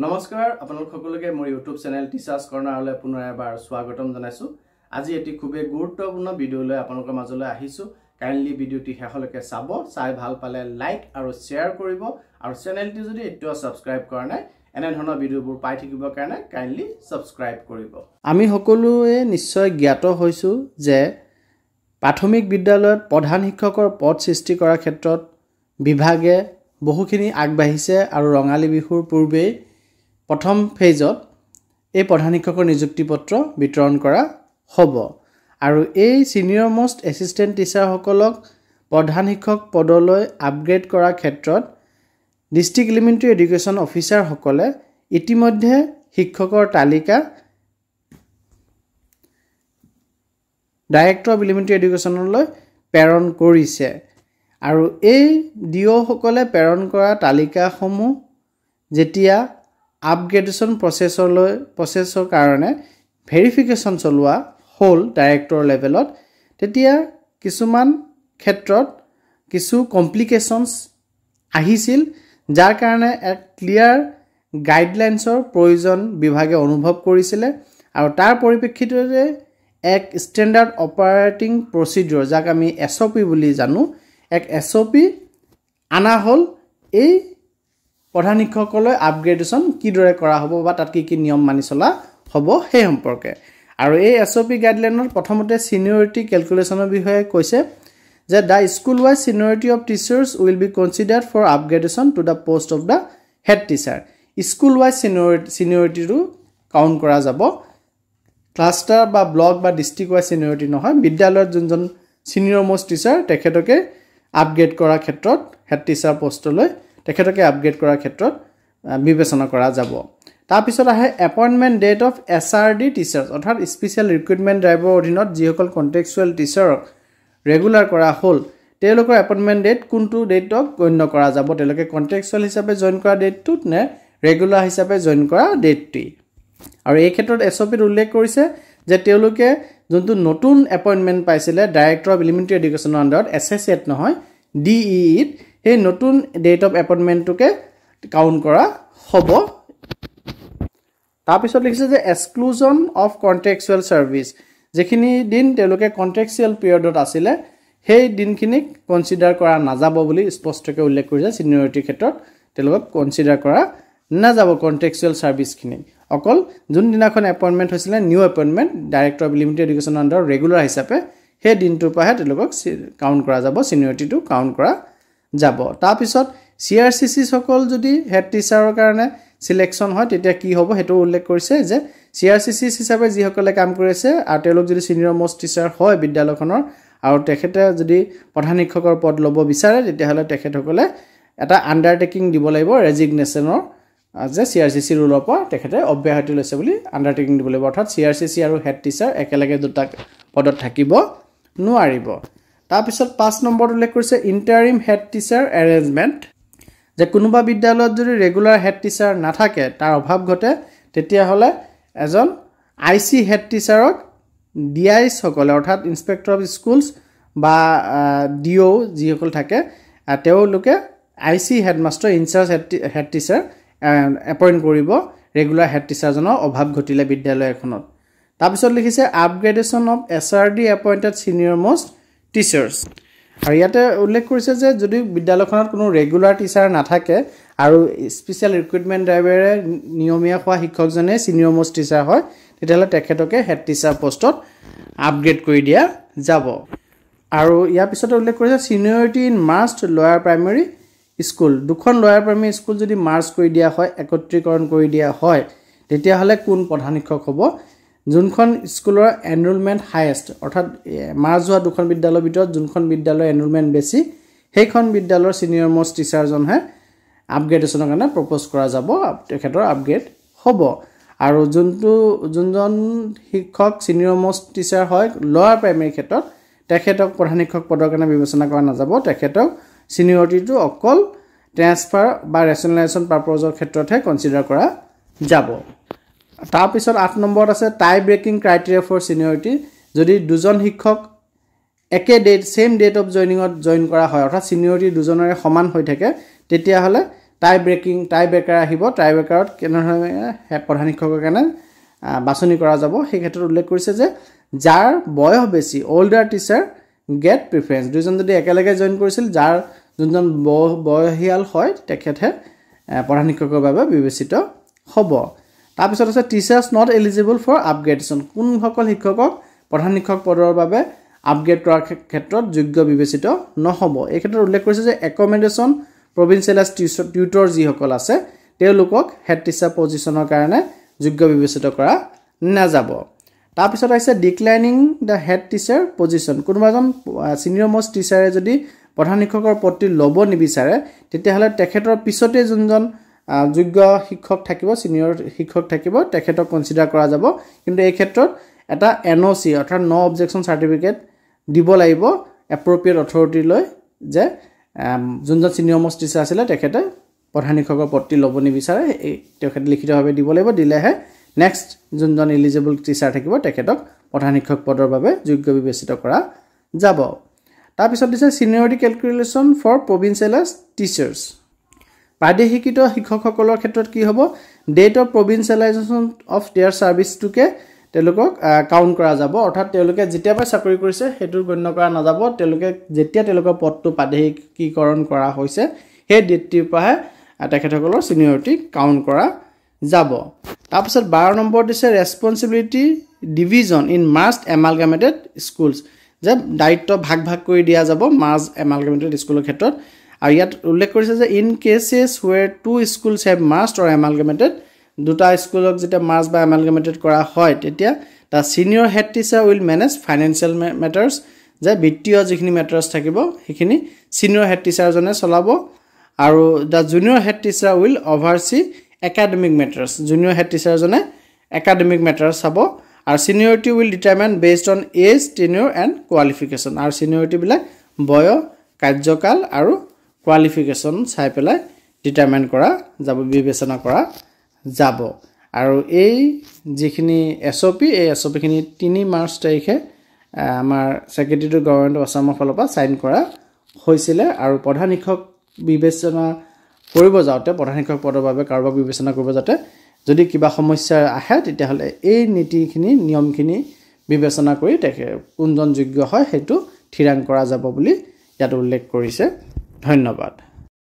নমস্কাৰ আপোনালোক সকলোকে মোৰ ইউটিউব চেনেল টিচাৰ্ছ কৰ্ণাৰলৈ পুনৰ এবাৰ স্বাগতম জনাইছো। আজি এটি খুবেই গুৰুত্বপূৰ্ণ ভিডিঅ লৈ আপোনালোকৰ মাজলৈ আহিছো। কাইণ্ডলি ভিডিঅ'টি শেষলৈকে চাব, চাই ভাল পালে লাইক আৰু শ্বেয়াৰ কৰিব আৰু চেনেলটি যদি এতিয়াও সাবস্ক্ৰাইব কৰা নাই এনে ধৰণৰ ভিডিঅ'বোৰ পাই থাকিবৰ কাৰণে কাইণ্ডলি সাবস্ক্ৰাইব কৰিব। আমি সকলোৱে নিশ্চয় জ্ঞাত হৈছো যে প্ৰাথমিক বিদ্যালয়ত প্ৰধান শিক্ষকৰ পদ সৃষ্টি কৰাৰ ক্ষেত্ৰত বিভাগে বহুখিনি আগবাঢ়িছে আৰু ৰঙালী বিহুৰ পূৰ্বে প্ৰথম ফেজত এই প্ৰধান শিক্ষকৰ নিযুক্তি পত্ৰ বিতৰণ কৰা হ'ব আৰু এই সিনিয়ৰ মোষ্ট এসিস্টেন্ট টিচাৰ সকলক প্ৰধান শিক্ষক পদলৈ আপগ্ৰেড কৰাৰ ক্ষেত্ৰত ডিস্ট্ৰিক্ট এলিমেন্টাৰী এডুকেশ্যন অফিচাৰ সকলে ইতিমধ্যে শিক্ষকৰ তালিকা ডাইৰেক্টৰ অফ এলিমেন্টাৰী এডুকেশ্যনলৈ প্ৰেৰণ কৰিছে আৰু এই ডিও সকলে প্ৰেৰণ কৰা তালিকাসমূহ যেতিয়া আপগ্ৰেডেশ্যন প্ৰচেছৰ কাৰণে ভেৰিফিকেশ্যন চলোৱা হ'ল ডাইৰেক্টৰ লেভেলত, তেতিয়া কিছুমান ক্ষেত্ৰত কিছু কমপ্লিকেশ্যনছ আহিছিল, যাৰ কাৰণে এক ক্লিয়াৰ গাইডলাইনছৰ প্ৰয়োজন বিভাগে অনুভৱ কৰিছিলে আৰু তাৰ পৰিপ্ৰেক্ষিততে এক ষ্টেণ্ডাৰ্ড অপাৰেটিং প্ৰচিডিউৰ যাক আমি SOP বুলি জানো, এক SOP আনা হ'ল এই প্ৰধান শিক্ষকলৈ আপগ্ৰেডেশ্যন কিদৰে কৰা হ'ব বা তাত কি নিয়ম মানি চলা হ'ব সেই সম্পৰ্কে। আৰু এই SOP গাইডলাইনত প্ৰথমতে সিনিয়ৰিটি ক্যালকুলেশনৰ বিষয়ে কৈছে যে the school wise seniority of teachers will be considered for upgradation to the post of the head teacher. School wise seniority টো কাউন্ট কৰা যাব, ক্লাষ্টাৰ বা ব্লক বা ডিস্ট্ৰিক্ট ৱাইজ সিনিয়ৰিটি নহয়। বিদ্যালয়ৰ যোনজন সিনিয়ৰ মোষ্ট টিচাৰ তেখেতকে আপগ্ৰেড কৰাৰ ক্ষেত্ৰত হেড টিচাৰ পোষ্টলৈ তেখেতকে আপগ্ৰেড কৰাৰ ক্ষেত্ৰত বিবেচনা কৰা যাব। তাৰ পিছত আহে appointment date of SRD teachers, অৰ্থাৎ স্পেচিয়েল ৰিক্ৰুটমেন্ট ড্ৰাইভৰ অধীনত যিসকল কন্টেক্সুৱেল টিচাৰক ৰেগুলাৰ কৰা হ'ল তেওঁলোকৰ এপইন্টমেন্ট ডেট কোনটো ডেটক গণ্য কৰা যাব, তেওঁলোকে কন্টেক্সুৱেল হিচাপে জইন কৰা ডেটটোত নে ৰেগুলাৰ হিচাপে জইন কৰা ডেটটি। আৰু এই ক্ষেত্ৰত SOPত উল্লেখ কৰিছে যে তেওঁলোকে যোনটো নতুন এপইন্টমেন্ট পাইছিলে ডাইৰেক্টৰ অফ এলিমেন্টাৰী এডুকেশ্যনৰ আন্ডাৰত এছএছএত নহয় DEEত, সেই নতুন ডেট অফ এপইন্টমেন্টটোকে কাউন্ট কৰা হ'ব। তাৰ পিছত লিখিছে যে এক্সক্লুজন অফ কন্ট্ৰেকচুৱেল সাৰ্ভিস, যেখিনি দিন তেওঁলোকে কন্ট্ৰেকচুৱেল পিৰিয়ডত আছিলে সেই দিনখিনিক কনসিডাৰ কৰা নাযাব বুলি স্পষ্টকৈ উল্লেখ কৰিছে। সিনিয়ৰিটিৰ ক্ষেত্ৰত তেওঁলোকক কনসিডাৰ কৰা নাযাব কন্ট্ৰেকচুৱেল সাৰ্ভিসখিনি, অকল যোন দিনাখন এপইন্টমেন্ট হৈছিলে new appointment director of elementary এডুকেশ্যনৰ আন্ডাৰত ৰেগুলাৰ হিচাপে সেই দিনটোৰ পৰাহে তেওঁলোকক কাউন্ট কৰা যাব, সিনিয়ৰিটিটো কাউন্ট কৰা যাব। তাৰ পিছত CRCC সকল যদি হেড টিচাৰৰ কাৰণে সিলেকশন হয় তেতিয়া কি হ'ব সেইটো উল্লেখ কৰিছে যে CRCC হিচাপে যিসকলে কাম কৰিছে আৰু তেওঁলোক যদি সিনিয়ৰ মোষ্ট টিচাৰ হয় বিদ্যালয়খনৰ আৰু তেখেতে যদি প্ৰধান শিক্ষকৰ পদ ল'ব বিচাৰে তেতিয়াহ'লে তেখেতসকলে এটা আন্ডাৰটেকিং দিব লাগিব ৰেজিগনেশ্যনৰ, যে CRCC ৰুলৰ পৰা তেখেতে অব্যাহতি লৈছে বুলি আন্ডাৰটেকিং দিব লাগিব, অৰ্থাৎ CRCC আৰু হেড টিচাৰ একেলগে দুটা পদত থাকিব নোৱাৰিব। তাৰ পিছত 5 নম্বৰত উল্লেখ কৰিছে ইন্টাৰিম হেড টিচাৰ এৰেঞ্জমেন্ট, যে কোনোবা বিদ্যালয়ত যদি ৰেগুলাৰ হেড টিচাৰ নাথাকে, তাৰ অভাৱ ঘটে, তেতিয়াহ'লে এজন IC হেড টিচাৰক DI সকলে অৰ্থাৎ ইন্সপেক্টৰ অফ স্কুলছ বা DO যিসকল থাকে তেওঁলোকে IC headmaster in-charge head teacher appoint কৰিব ৰেগুলাৰ হেড টিচাৰজনৰ অভাৱ ঘটিলে বিদ্যালয় এখনত। তাৰপিছত লিখিছে upgradation of SRD appointed senior most teachers, আৰু ইয়াতে উল্লেখ কৰিছে যে যদি বিদ্যালয়খনত কোনো ৰেগুলাৰ টিচাৰ নাথাকে আৰু স্পেচিয়েল ৰিক্ৰুটমেন্ট ড্ৰাইভেৰে নিয়মীয়া হোৱা শিক্ষকজনে সিনিয়ৰ মোষ্ট টিচাৰ হয় তেতিয়াহ'লে তেখেতকে হেড টিচাৰ পোষ্টত আপগ্ৰেড কৰি দিয়া যাব। আৰু ইয়াৰ পিছতে উল্লেখ কৰিছে seniority in must lower primary school, দুখন লয়াৰ প্ৰাইমেৰী স্কুল যদি মাৰ্জ কৰি দিয়া হয়, একত্ৰীকৰণ কৰি দিয়া হয়, তেতিয়াহ'লে কোন প্ৰধান শিক্ষক হ'ব, যোনখন স্কুলৰ এনৰোলমেণ্ট হাইয়েষ্ট, অৰ্থাৎ মাৰ্জ হোৱা দুখন বিদ্যালয়ৰ ভিতৰত যোনখন বিদ্যালয়ৰ এনৰোলমেণ্ট বেছি সেইখন বিদ্যালয়ৰ সিনিয়ৰ মোষ্ট টিচাৰজনহে আপগ্ৰেডেশ্যনৰ কাৰণে প্ৰপ'জ কৰা যাব, তেখেতৰ আপগ্ৰেড হ'ব। আৰু যোনজন শিক্ষক সিনিয়ৰ মোষ্ট টিচাৰ হয় লৱাৰ প্ৰাইমেৰী ক্ষেত্ৰত তেখেতক প্ৰধান শিক্ষক পদৰ কাৰণে বিবেচনা কৰা নাযাব, তেখেতক সিনিয়ৰিটিটো অকল ট্ৰান্সফাৰ বা ৰেচনেলাইজেশ্যন পাৰপজৰ ক্ষেত্ৰতহে কনচিডাৰ কৰা যাব। তাৰ পিছত 8 নম্বৰত আছে tie breaking criteria for seniority, যদি দুজন শিক্ষক একে ডেট সেম ডেট অফ জয়নিঙত জয়েন কৰা হয় অৰ্থাৎ সিনিয়ৰিটি দুজনৰে সমান হৈ থাকে তেতিয়াহলে টাই ব্ৰেকাৰ আহিব টাই ব্ৰেকাৰত কেনেধৰণে প্ৰধান শিক্ষকৰ কাৰণে বাছনি কৰা যাব সেই ক্ষেত্ৰত উল্লেখ কৰিছে যে যাৰ বয়স বেছি older টিচাৰ গেট প্ৰিফাৰেন্স দুজন যদি একেলগে জয়েন কৰিছিল যাৰ যোনজন বয়সীয়াল হয় তেখেতে প্ৰধান শিক্ষকৰ বাবে বিবেচিত হ'ব তাৰ পিছত আছে টিচাৰ্ছ নট এলিজিবল ফৰ আপগ্ৰেডেশন কোন সকল শিক্ষকক প্ৰধান শিক্ষক পদৰ বাবে আপগ্ৰেড কৰাৰ ক্ষেত্ৰত যোগ্য বিবেচিত নহব এই ক্ষেত্ৰত উল্লেখ কৰিছে যে একমেণ্ডেশন প্ৰভিন্সিয়েলাইজ টিউটৰ যি সকল আছে তেওঁলোকক হেড টিচাৰ পজিশনৰ কাৰণে যোগ্য বিবেচিত কৰা নাযাব তাৰ পিছত আছে declining the head teacher position কোনোবাজন সিনিয়ৰ মোষ্ট টিচাৰে যদি প্ৰধান শিক্ষকৰ পদটি ল'ব নিবিচাৰে তেতিয়াহলে তেখেতৰ পিছতে যোনজন যোগ্য শিক্ষক থাকিব সিনিয়ৰ শিক্ষক থাকিব তেখেতক কনসিডাৰ কৰা যাব কিন্তু এই ক্ষেত্ৰত এটা এনওসি অৰ্থাৎ নো অবজেকশন সাৰ্টিফিকেট দিব লাগিব এপ্ৰোপ্ৰিয়েট অথৰিটি লৈ যে যোনজন সিনিয়ৰ মোষ্ট টিচাৰ আছিল তেখেতে প্ৰধান শিক্ষকৰ পদটি ল'ব নিবিচাৰে তেখেতে লিখিতভাৱে দিব লাগিব দিলেহে নেক্সট যোনজন এলিজিবল টিচাৰ থাকিব তেখেতক প্ৰধান শিক্ষক পদৰ বাবে যোগ্য বিবেচিত কৰা যাব তাৰ পিছত দিছে সিনিয়ৰিটি ক্যালকুলেশন ফৰ প্ৰভিন্সিয়েলাইজ টিচাৰ্ছ প্ৰাদেশিকৃত শিক্ষকসকলৰ ক্ষেত্ৰত কি হ'ব ডেট অফ প্ৰভিন্সিয়েলাইজেশ্যন অফ देयर সাৰ্ভিসটোকে তেওঁলোকক কাউন্ট কৰা যাব অৰ্থাৎ তেওঁলোকে যেতিয়াবা চাকৰি কৰিছে হেতু গণ্য কৰা নাযাব তেওঁলোকে যেতিয়া তেওঁলোকৰ পদটো প্ৰাদেশিকীকৰণ কৰা হৈছে সেই ডেটটিৰ পৰা তেখেতসকলৰ সিনিয়ৰিটি কাউন্ট কৰা যাব তাৰ পিছত 12 নম্বৰ দিছে responsibility division in must এমালগামেটেড schools যে দায়িত্ব ভাগ কৰি দিয়া যাব মাজ এমালগামেটেড স্কুলৰ ক্ষেত্ৰত আৰু ইয়াত উল্লেখ কৰিছে যে in cases where two schools have must or amalgamated দুটা স্কুলক যেতিয়া মাজ বা এমালগামেটেড কৰা হয় তেতিয়া the senior head teacher will manage financial matters যে বিত্তীয় যিখিনি মেটাৰ্স থাকিব সেইখিনি সিনিয়ৰ হেড টিচাৰজনে চলাব আৰু the junior head teacher will oversee academic matters junior head টিচাৰজনে একাডেমিক মেটাৰ্স চাব আৰু seniority will determine based on age tenure and qualification আৰু সিনিয়ৰিটি বিলাক বয়স কাৰ্যকাল আৰু কোৱালিফিকেশন চাই পেলাই ডিটাৰমাইন কৰা যাব বিবেচনা কৰা যাব আৰু এই যিখিনি এসঅপি এই এসঅপি খিনি 3 মাৰ্চ তাৰিখে আমাৰ সেক্ৰেটাৰী টু গভৰ্ণমেণ্ট অফ আসামৰ ফালৰ পৰা সাইন কৰা হৈছিল আৰু প্ৰধান শিক্ষক বিবেচনা কৰিব যাওতে প্ৰধান শিক্ষক পদৰ বাবে কাৰোবাক বিবেচনা কৰিব যাতে যদি কিবা সমস্যা আহে তেতিয়াহলে এই নীতিখিনি নিয়মখিনি বিবেচনা কৰি তেখে কোনজন যোগ্য হয় হেতু থিৰাং কৰা যাব বুলি ইয়াত উল্লেখ কৰিছে ধন্যবাদ